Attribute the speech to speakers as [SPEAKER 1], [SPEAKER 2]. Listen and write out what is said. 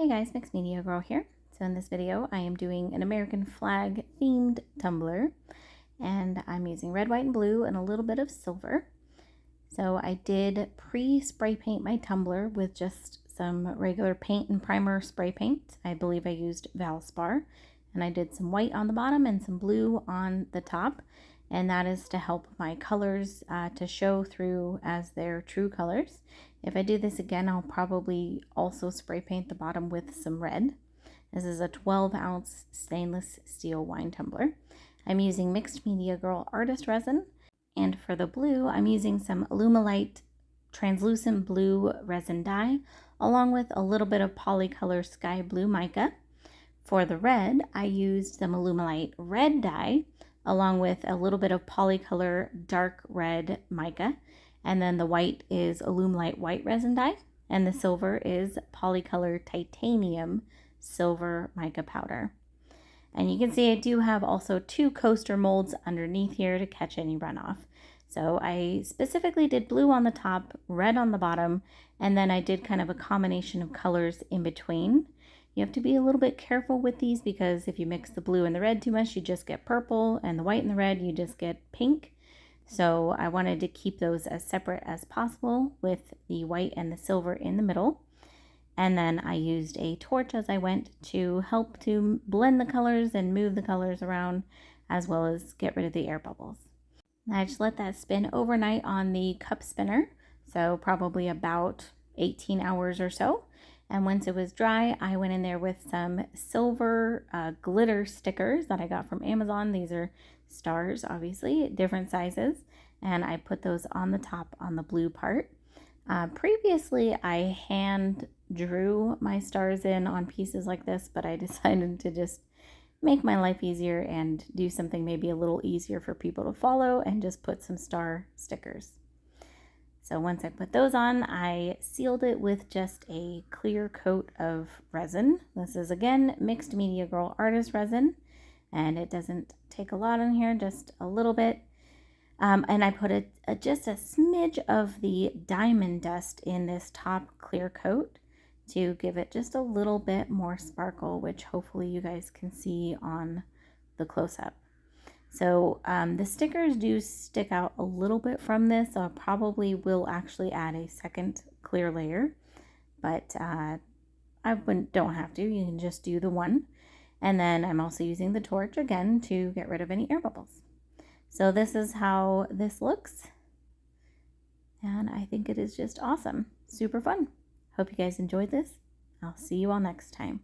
[SPEAKER 1] Hey guys, Mixed Media Girl here. So in this video, I am doing an American flag themed tumbler, and I'm using red, white, and blue and a little bit of silver. So I did pre-spray paint my tumbler with just some regular paint and primer spray paint. I believe I used Valspar, and I did some white on the bottom and some blue on the top, and that is to help my colors to show through as their true colors. If I do this again, I'll probably also spray paint the bottom with some red. This is a 12-ounce stainless steel wine tumbler. I'm using Mixed Media Girl Artist Resin, and for the blue, I'm using some Alumilite translucent blue resin dye, along with a little bit of Polycolor sky blue mica. For the red, I used some Alumilite red dye, along with a little bit of Polycolor dark red mica. And then the white is Alumilite white resin dye, and the silver is Polycolor titanium silver mica powder. And you can see I do have also 2 coaster molds underneath here to catch any runoff. So I specifically did blue on the top, red on the bottom, and then I did kind of a combination of colors in between. You have to be a little bit careful with these because if you mix the blue and the red too much, you just get purple, and the white and the red, you just get pink. So I wanted to keep those as separate as possible with the white and the silver in the middle. And then I used a torch as I went to help to blend the colors and move the colors around, as well as get rid of the air bubbles. And I just let that spin overnight on the cup spinner, so probably about 18 hours or so. And once it was dry, I went in there with some silver glitter stickers that I got from Amazon. These are stars, obviously, different sizes. And I put those on the top on the blue part. Previously, I hand drew my stars in on pieces like this, but I decided to just make my life easier and do something maybe a little easier for people to follow and just put some star stickers. So once I put those on, I sealed it with just a clear coat of resin. This is, again, Mixed Media Girl Artist Resin, and it doesn't take a lot in here, just a little bit. And I put just a smidge of the diamond dust in this top clear coat to give it just a little bit more sparkle, which hopefully you guys can see on the close-up. So the stickers do stick out a little bit from this, so I probably will actually add a second clear layer, but I don't have to. You can just do the one. And then I'm also using the torch again to get rid of any air bubbles. So this is how this looks, and I think it is just awesome. Super fun. Hope you guys enjoyed this. I'll see you all next time.